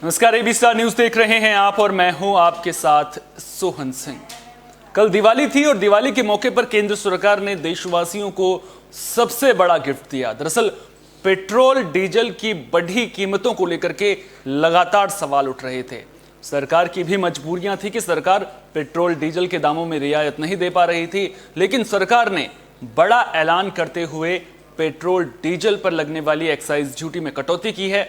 नमस्कार, AB Star news देख रहे हैं आप और मैं हूं आपके साथ सोहन सिंह। कल दिवाली थी और दिवाली के मौके पर केंद्र सरकार ने देशवासियों को सबसे बड़ा गिफ्ट दिया। दरअसल पेट्रोल डीजल की बढ़ी कीमतों को लेकर के लगातार सवाल उठ रहे थे। सरकार की भी मजबूरियां थी कि सरकार पेट्रोल डीजल के दामों में रियायत नहीं दे पा रही थी, लेकिन सरकार ने बड़ा ऐलान करते हुए पेट्रोल डीजल पर लगने वाली एक्साइज ड्यूटी में कटौती की है।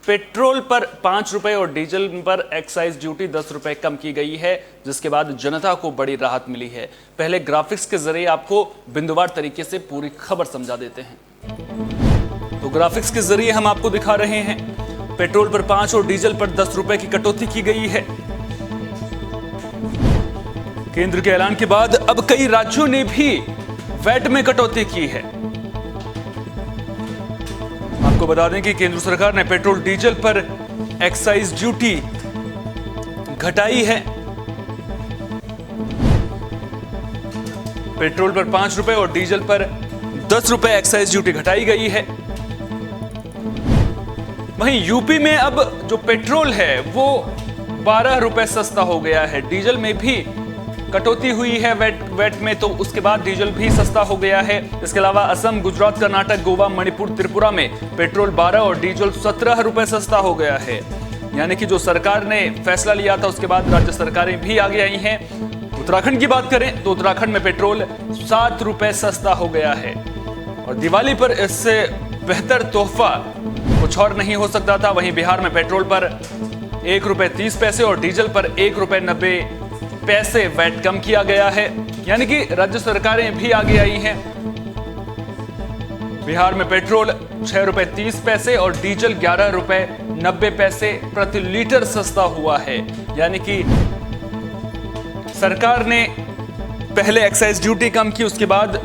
पेट्रोल पर 5 रुपए और डीजल पर एक्साइज ड्यूटी 10 रुपए कम की गई है, जिसके बाद जनता को बड़ी राहत मिली है। पहले ग्राफिक्स के जरिए आपको बिंदुवार तरीके से पूरी खबर समझा देते हैं। तो ग्राफिक्स के जरिए हम आपको दिखा रहे हैं, पेट्रोल पर 5 और डीजल पर 10 रुपए की कटौती की गई है। केंद्र के ऐलान के बाद अब कई राज्यों ने भी वैट में कटौती की है। आपको बता दें कि केंद्र सरकार ने पेट्रोल डीजल पर एक्साइज ड्यूटी घटाई है। पेट्रोल पर 5 रुपए और डीजल पर 10 रुपए एक्साइज ड्यूटी घटाई गई है। वहीं यूपी में अब जो पेट्रोल है वो 12 रुपए सस्ता हो गया है। डीजल में भी कटौती हुई है वैट में, तो उसके बाद डीजल भी सस्ता हो गया है। इसके अलावा असम, गुजरात, कर्नाटक, गोवा, मणिपुर, त्रिपुरा में पेट्रोल 12 और डीजल 17 रुपए सस्ता हो गया है। यानी कि जो सरकार ने फैसला लिया था उसके बाद राज्य सरकारें भी आगे आई हैं। उत्तराखंड की बात करें तो उत्तराखंड में पेट्रोल 7 रुपए सस्ता हो गया है। और दिवाली पर इससे बेहतर तोहफा कुछ और नहीं हो सकता था। वहीं बिहार में पेट्रोल पर 1 रुपए 30 पैसे और डीजल पर 1 रुपए 90 पैसे वैट कम किया गया है। यानी कि राज्य सरकारें भी आगे आई हैं। बिहार में पेट्रोल 6 रुपए 30 पैसे और डीजल 11 रुपए 90 पैसे प्रति लीटर सस्ता हुआ है। यानी कि सरकार ने पहले एक्साइज ड्यूटी कम की, उसके बाद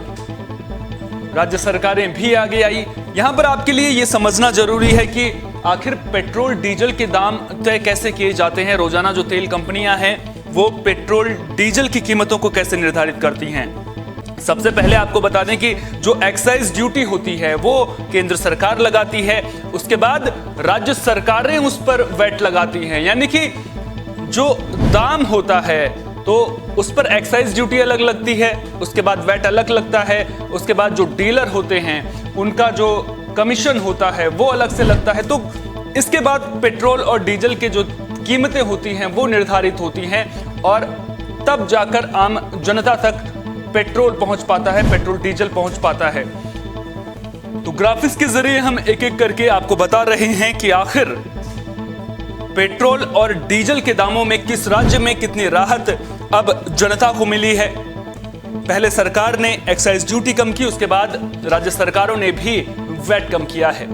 राज्य सरकारें भी आगे आई। यहां पर आपके लिए यह समझना जरूरी है कि आखिर पेट्रोल डीजल के दाम तय कैसे किए जाते हैं। रोजाना जो तेल कंपनियां हैं वो पेट्रोल डीजल की कीमतों को कैसे निर्धारित करती हैं। सबसे पहले आपको बता दें कि जो एक्साइज ड्यूटी होती है वो केंद्र सरकार लगाती है, उसके बाद राज्य सरकारें उस पर वैट लगाती हैं। यानी कि जो दाम होता है तो उस पर एक्साइज ड्यूटी अलग लगती है, उसके बाद वैट अलग लगता है, उसके बाद जो डीलर होते हैं उनका जो कमीशन होता है वो अलग से लगता है। तो इसके बाद पेट्रोल और डीजल के जो कीमतें होती हैं वो निर्धारित होती हैं और तब जाकर आम जनता तक पेट्रोल पहुंच पाता है, पेट्रोल डीजल पहुंच पाता है। तो ग्राफिक्स के जरिए हम एक एक करके आपको बता रहे हैं कि आखिर पेट्रोल और डीजल के दामों में किस राज्य में कितनी राहत अब जनता को मिली है। पहले सरकार ने एक्साइज ड्यूटी कम की, उसके बाद राज्य सरकारों ने भी वैट कम किया है।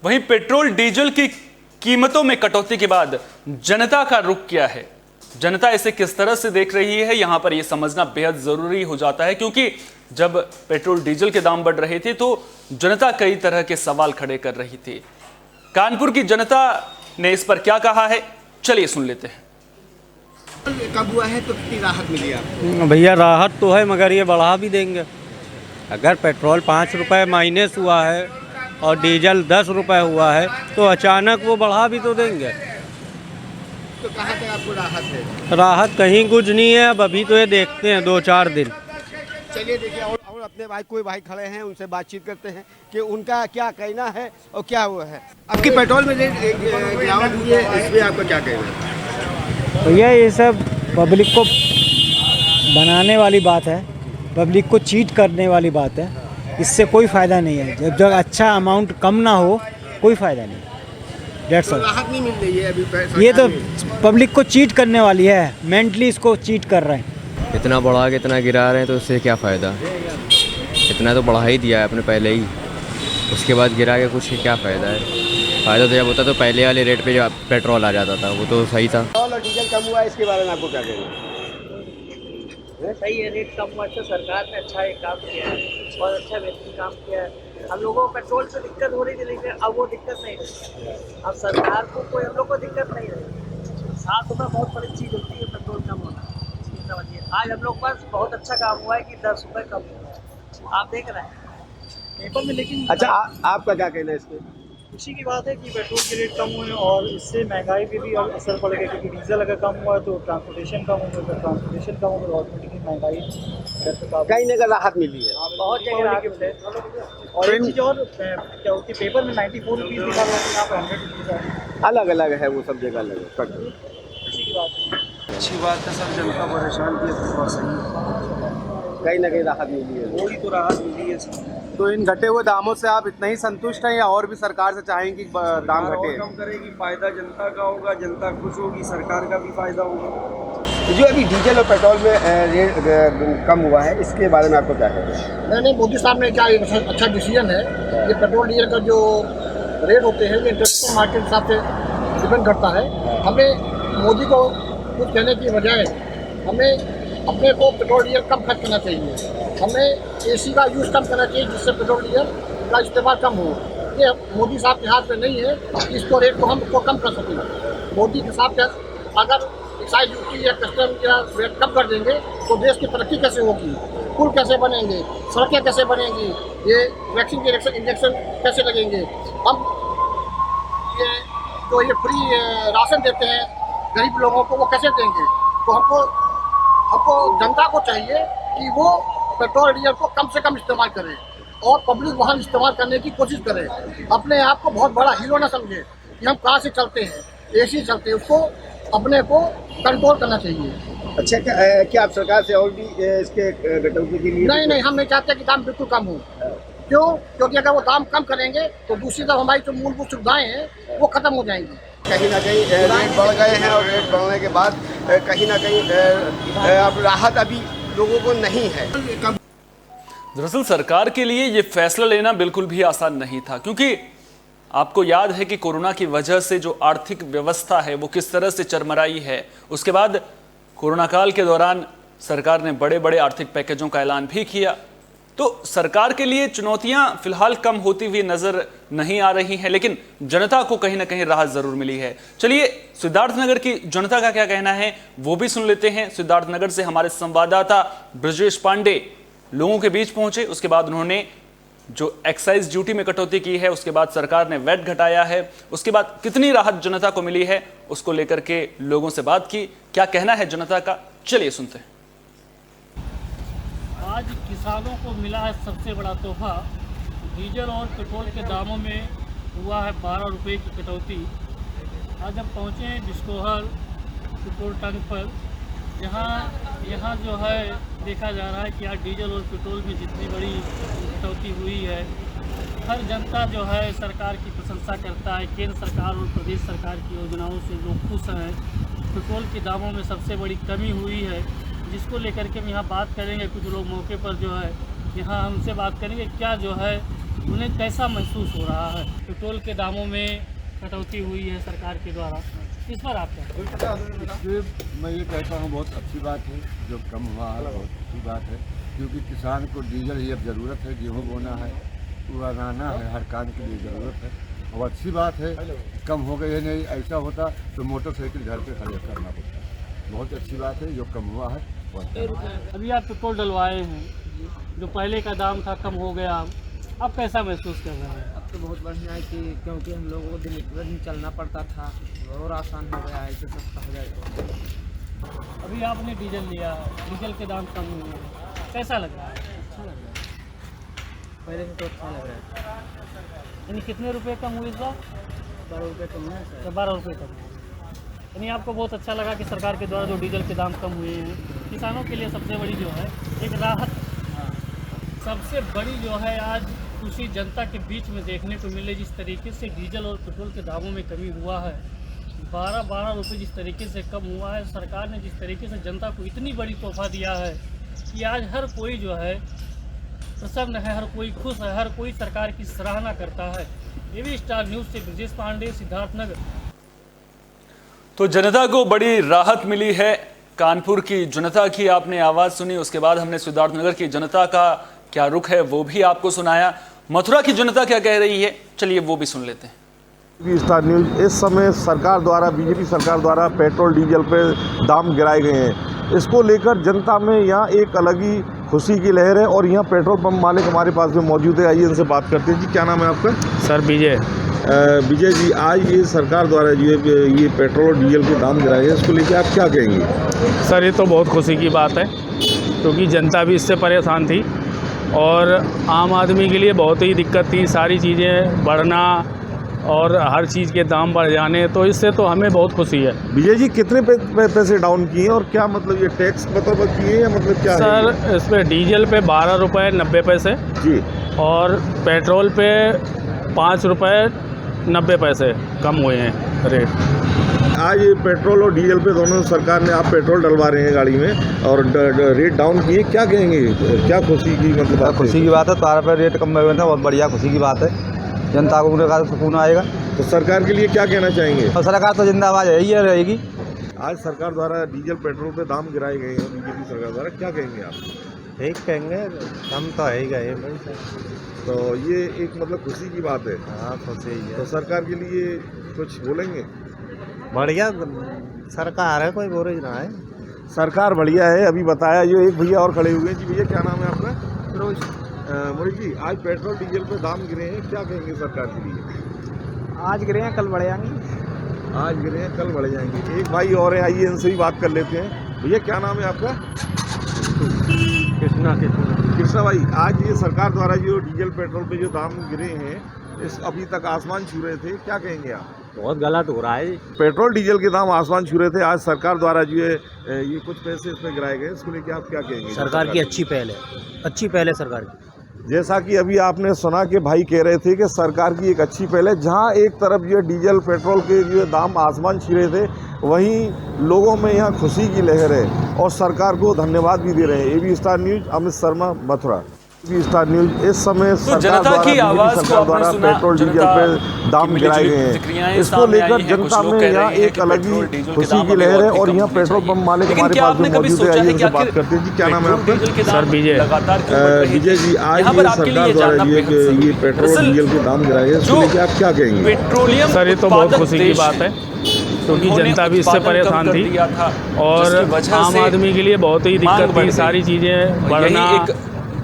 वहीं पेट्रोल डीजल की कीमतों में कटौती के बाद जनता का रुख क्या है, जनता इसे किस तरह से देख रही है, यहां पर यह समझना बेहद जरूरी हो जाता है। क्योंकि जब पेट्रोल डीजल के दाम बढ़ रहे थे तो जनता कई तरह के सवाल खड़े कर रही थी। कानपुर की जनता ने इस पर क्या कहा है, चलिए सुन लेते हैं। कब हुआ है तो कितनी राहत मिली आपको? भैया राहत तो है, मगर ये बढ़ा भी देंगे। अगर पेट्रोल 5 रुपए माइनस हुआ है और डीजल 10 रुपए हुआ है तो अचानक वो बढ़ा भी तो देंगे। तो कहाँ तक आपको राहत है? राहत कहीं कुछ नहीं है। अब अभी तो ये देखते हैं 2-4 दिन। चलिए देखिए, और अपने भाई कोई भाई खड़े हैं, उनसे बातचीत करते हैं कि उनका क्या कहना है और क्या हुआ है। आपकी पेट्रोल में गिरावट हुई है, इसमें आपका क्या कहना है? भैया ये सब पब्लिक को बनाने वाली बात है, पब्लिक को चीट करने वाली बात है। इससे कोई फ़ायदा नहीं है। जब तक अच्छा अमाउंट कम ना हो कोई फ़ायदा नहीं। तो राहत नहीं मिल रही है अभी। ये तो पब्लिक को चीट करने वाली है, मेंटली इसको चीट कर रहे हैं। इतना बढ़ा के इतना गिरा रहे हैं तो उससे क्या फ़ायदा। इतना तो बढ़ा ही दिया है आपने पहले ही, उसके बाद गिरा के कुछ क्या फ़ायदा है। फ़ायदा तो जब होता तो पहले वाले रेट पे जो पेट्रोल आ जाता था वो तो सही था। पेट्रोल और डीजल कम हुआ है, इसके बारे में आपको क्या कहना है? सही है, रेट कम हुआ तो सरकार ने अच्छा एक काम किया है, बहुत अच्छा बेहतरीन काम किया है। हम लोगों को पेट्रोल से दिक्कत हो रही थी, लेकिन अब वो दिक्कत नहीं रही। अब सरकार को कोई हम लोग को दिक्कत नहीं रही। 7 रुपये बहुत बड़ी चीज़ होती है पेट्रोल कम होना। समझिए। आज हम लोग पास बहुत अच्छा काम हुआ है कि 10 रुपये कम हुआ है, आप देख रहे हैं पेपर में। लेकिन अच्छा आपका क्या कहना है इस पर? खुशी की बात है कि पेट्रोल के रेट कम हुए और इससे महंगाई पे भी असर पड़ेगा, क्योंकि डीजल अगर कम हुआ है तो ट्रांसपोर्टेशन कम होगा, तो ट्रांसपोर्टेशन कम होगा तो ऑटोमेटिकली महंगाई दर पे काबू। कहीं ना कहीं राहत मिली है। बहुत जगह राहत गिफ्ट है। और एक चीज़ और क्या होती है, पेपर में 94 रुपीज़ लिखा हुआ है, यहाँ पर 100 रुपीज़ है। अलग अलग है, वो सब जगह अलग है। खुशी की बात है। अच्छी बात है सर, जनता परेशान की है, बहुत सही कहीं ना कहीं राहत मिली है। थोड़ी तो राहत मिली है सर। तो इन घटे हुए दामों से आप इतना ही संतुष्ट हैं या और भी सरकार से चाहेंगे कि दाम और घटे? कम करेगी, फायदा जनता का होगा, जनता खुश होगी, सरकार का भी फायदा होगा। जो अभी डीजल और पेट्रोल में रेट कम हुआ है, इसके बारे में आपको क्या कहना है? नहीं, मोदी साहब ने क्या एक अच्छा डिसीजन है। ये पेट्रोल डीजल का जो रेट होते हैं ये इंटरनेशनल मार्केट के हिसाब से डिपेंड करता है। हमें मोदी को कुछ कहने की बजाय हमें अपने को पेट्रोल डीजल कम खर्च करना चाहिए। हमें एसी का यूज़ कम करना चाहिए, जिससे पेट्रोल डीजल का इस्तेमाल कम हो। ये मोदी साहब के हाथ में नहीं है कि इसको रेट को हम कम कर सकें। मोदी के साहब का अगर एक्साइज ड्यूटी या कस्टम या रेट कम कर देंगे तो देश की तरक्की कैसे होगी, पुल कैसे बनेंगे, सड़कें कैसे बनेंगी, ये वैक्सीन के इंजेक्शन कैसे लगेंगे, हम ये जो ये फ्री राशन देते हैं गरीब लोगों को वो कैसे देंगे। तो हमको जनता को चाहिए कि वो पेट्रोल डीजल को कम से कम इस्तेमाल करें और पब्लिक वाहन इस्तेमाल करने की कोशिश करें। अपने आप को बहुत बड़ा हीरो ना समझे कि हम कार से चलते हैं, एसी चलते हैं, उसको अपने को कंट्रोल करना चाहिए। अच्छा क्या आप सरकार से और भी इसके कटौती के लिए? नहीं, हम नहीं चाहते कि दाम बिल्कुल कम हो। क्यों? क्योंकि अगर वो दाम कम करेंगे तो दूसरी तरफ हमारी जो मूलभूत सुविधाएं हैं वो खत्म हो जाएंगी। कहीं ना कहीं रेट बढ़ गए हैं और रेट बढ़ने के बाद कहीं ना कहीं अब राहत अभी लोगों को नहीं है। दरअसल सरकार के लिए ये फैसला लेना बिल्कुल भी आसान नहीं था, क्योंकि आपको याद है कि कोरोना की वजह से जो आर्थिक व्यवस्था है वो किस तरह से चरमराई है। उसके बाद कोरोना काल के दौरान सरकार ने बड़े बड़े आर्थिक पैकेजों का ऐलान भी किया। तो सरकार के लिए चुनौतियां फिलहाल कम होती हुई नजर नहीं आ रही हैं, लेकिन जनता को कहीं ना कहीं राहत जरूर मिली है। चलिए सिद्धार्थनगर की जनता का क्या कहना है वो भी सुन लेते हैं। सिद्धार्थनगर से हमारे संवाददाता ब्रजेश पांडे लोगों के बीच पहुंचे। उसके बाद उन्होंने जो एक्साइज ड्यूटी में कटौती की है, उसके बाद सरकार ने वैट घटाया है, उसके बाद कितनी राहत जनता को मिली है, उसको लेकर के लोगों से बात की। क्या कहना है जनता का, चलिए सुनते हैं। आज किसानों को मिला है सबसे बड़ा तोहफा। डीजल और पेट्रोल के दामों में हुआ है 12 रुपये की कटौती। आज हम पहुँचे हैं बिस्कोहर पेट्रोल टंक पर, यहाँ जो है देखा जा रहा है कि आज डीजल और पेट्रोल में जितनी बड़ी कटौती हुई है, हर जनता जो है सरकार की प्रशंसा करता है। केंद्र सरकार और प्रदेश सरकार की योजनाओं से लोग खुश हैं। पेट्रोल के दामों में सबसे बड़ी कमी हुई है, जिसको लेकर के हम यहाँ बात करेंगे। कुछ लोग मौके पर जो है यहाँ हमसे बात करेंगे, क्या जो है उन्हें कैसा महसूस हो रहा है। पेट्रोल के दामों में कटौती हुई है सरकार के द्वारा, इस पर आप क्या? मैं ये कहता हूँ बहुत अच्छी बात है, जो कम हुआ है बहुत अच्छी बात है, क्योंकि किसान को डीजल ही अब ज़रूरत है, गेहूँ बोना है, उगाना है, हर काम के लिए ज़रूरत है। और अच्छी बात है कम हो गई है, नहीं ऐसा होता तो मोटरसाइकिल घर पे खड़े करना पड़ता। बहुत अच्छी बात है जो कम हुआ है। अभी आप पेट्रोल डलवाए हैं, जो पहले का दाम था कम हो गया, अब कैसा महसूस कर रहे हैं? अब तो बहुत बढ़िया है कि क्योंकि हम लोगों को दिन चलना पड़ता था, और आसान हो गया है कि सस्ता हो जाए तो। अभी आपने डीजल लिया है, डीजल के दाम कम हुए हैं, कैसा लग रहा है? अच्छा लग रहा है, पहले से तो अच्छा लग रहा है। यानी कितने रुपए कम हुए इस बार? 12 रुपये कम है सर। 12 रुपये कम। यानी आपको बहुत अच्छा लगा कि सरकार के द्वारा जो डीजल के दाम कम हुए हैं, किसानों के लिए सबसे बड़ी जो है एक राहत, सबसे बड़ी जो है आज खुशी जनता के बीच में देखने को मिले। जिस तरीके से डीजल और पेट्रोल के दामों में कमी हुआ है, 12 रुपये जिस तरीके से कम हुआ है, सरकार ने जिस तरीके से जनता को इतनी बड़ी तोहफा दिया है कि आज हर कोई जो है प्रसन्न है, हर कोई खुश है, हर कोई सरकार की सराहना करता है। एबी स्टार न्यूज़ से ब्रजेश पांडे, सिद्धार्थनगर। तो जनता को बड़ी राहत मिली है। कानपुर की जनता की आपने आवाज़ सुनी, उसके बाद हमने सिद्धार्थनगर की जनता का क्या रुख है वो भी आपको सुनाया। मथुरा की जनता क्या कह रही है, चलिए वो भी सुन लेते हैं। AB Star News. इस समय सरकार द्वारा, बीजेपी सरकार द्वारा पेट्रोल डीजल पे दाम गिराए गए हैं। इसको लेकर जनता में यहाँ एक अलग ही खुशी की लहर है। और यहाँ पेट्रोल पंप मालिक हमारे पास में मौजूद है, आइए इनसे बात करते हैं। जी क्या नाम है आपका? सर विजय। विजय जी, आज ये सरकार द्वारा जो ये पेट्रोल और डीजल के दाम गिराए हैं, इसको लेकर आप क्या कहेंगे? सर ये तो बहुत खुशी की बात है, क्योंकि जनता भी इससे परेशान थी और आम आदमी के लिए बहुत ही दिक्कत थी। सारी चीज़ें बढ़ना और हर चीज़ के दाम बढ़ जाने, तो इससे तो हमें बहुत खुशी है। विजय जी, कितने पैसे डाउन किए और क्या मतलब ये टैक्स मतलब किए या मतलब क्या सर है? इस पर डीजल पे 12 रुपये 90 पैसे जी, और पेट्रोल पे 5 रुपये 90 पैसे कम हुए हैं रेट। आज पेट्रोल और डीजल पे दोनों सरकार ने, आप पेट्रोल डलवा रहे हैं गाड़ी में और रेट डाउन किए, क्या कहेंगे? क्या खुशी की मतलब? खुशी की बात है, 12 रुपये रेट कम हुए थे, बहुत बढ़िया खुशी की बात है। जनता को उनके साथ सुकून आएगा। तो सरकार के लिए क्या कहना चाहेंगे? और सरकार तो जिंदाबाद है ही रहेगी। आज सरकार द्वारा डीजल पेट्रोल पे दाम गिराए गए हैं बीजेपी सरकार द्वारा, क्या कहेंगे आप? ठीक कहेंगे, कम तो है ही गए। तो ये एक मतलब खुशी की बात है। हाँ खुशी है। तो सरकार के लिए कुछ बोलेंगे? बढ़िया सरकार है, कोई बोरिज ना है। सरकार बढ़िया है। अभी बताया जो एक भैया और खड़े हुए हैं। जी भैया क्या नाम है आपका? मोहित जी, आज पेट्रोल डीजल पे दाम गिरे हैं, क्या कहेंगे सरकार के लिए? आज गिरे हैं, कल बढ़ जाएंगे। आज गिरे हैं, कल बढ़ जाएंगे। एक भाई और है, आइए इनसे भी बात कर लेते हैं। भैया क्या नाम है आपका? कृष्णा भाई, आज ये सरकार द्वारा जो डीजल पेट्रोल पे जो दाम गिरे हैं, इस अभी तक आसमान छू रहे थे, क्या कहेंगे आप? बहुत गलत हो रहा है। पेट्रोल डीजल के दाम आसमान छू रहे थे, आज सरकार द्वारा जो है ये कुछ पैसे इसमें गिराए गए, इसको लेकर आप क्या कहेंगे? सरकार की अच्छी पहल है सरकार की। जैसा कि अभी आपने सुना कि भाई कह रहे थे कि सरकार की एक अच्छी पहल है, जहां एक तरफ जो डीजल पेट्रोल के जो दाम आसमान छू रहे थे, वहीं लोगों में यहाँ खुशी की लहर है और सरकार को धन्यवाद भी दे रहे हैं। AB Star News, Amit Sharma, Mathura. AB Star News. इस समय सरकार द्वारा पेट्रोल डीजल पे दाम गिराए गए हैं, इसको लेकर जनता में यहाँ एक अलग ही खुशी की लहर है। और यहाँ पेट्रोल पंप मालिक हमारे पास में मौजूद है, आइए उनसे बात करते हैं। जी क्या नाम है आपका? सर विजय। विजय जी, आज ये सरकार द्वारा ये पेट्रोल डीजल के दाम गिराए गए, इसको लेकर आप क्या कहेंगे? सर ये तो बहुत खुशी की बात है, क्योंकि जनता भी इससे परेशान थी और आम आदमी के लिए बहुत ही दिक्कत थी। सारी चीज़ें बढ़ना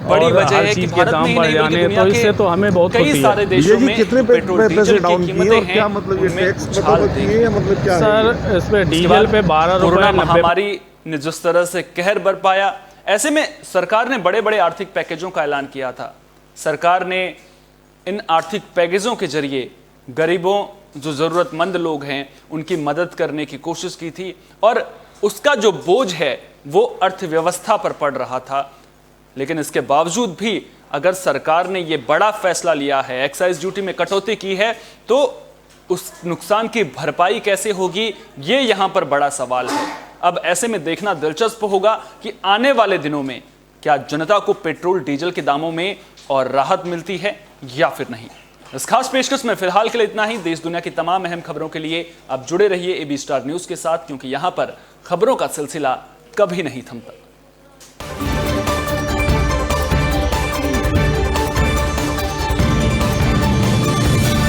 बड़ी वजह हर है चीज़ के दाम बढ़ जाने, तो इससे तो हमें बहुत खुशी है। विजय जी, कितने पैसे डाउन किए और क्या मतलब ये टैक्स मतलब किए या मतलब क्या? सर इस पे डीजल पे 12 रुपये महामारी ने जिस तरह से कहर बरपाया, ऐसे में सरकार ने बड़े बड़े आर्थिक पैकेजों का ऐलान किया था। सरकार ने इन आर्थिक पैकेजों के जरिए गरीबों, जो जरूरतमंद लोग हैं, उनकी मदद करने की कोशिश की थी और उसका जो बोझ है वो अर्थव्यवस्था पर पड़ रहा था। लेकिन इसके बावजूद भी अगर सरकार ने ये बड़ा फैसला लिया है, एक्साइज ड्यूटी में कटौती की है, तो उस नुकसान की भरपाई कैसे होगी, ये यहां पर बड़ा सवाल है। अब ऐसे में देखना दिलचस्प होगा कि आने वाले दिनों में क्या जनता को पेट्रोल डीजल के दामों में और राहत मिलती है या फिर नहीं। इस खास पेशकश में फिलहाल के लिए इतना ही। देश दुनिया की तमाम अहम खबरों के लिए आप जुड़े रहिए एबी स्टार न्यूज के साथ, क्योंकि यहां पर खबरों का सिलसिला कभी नहीं थमता।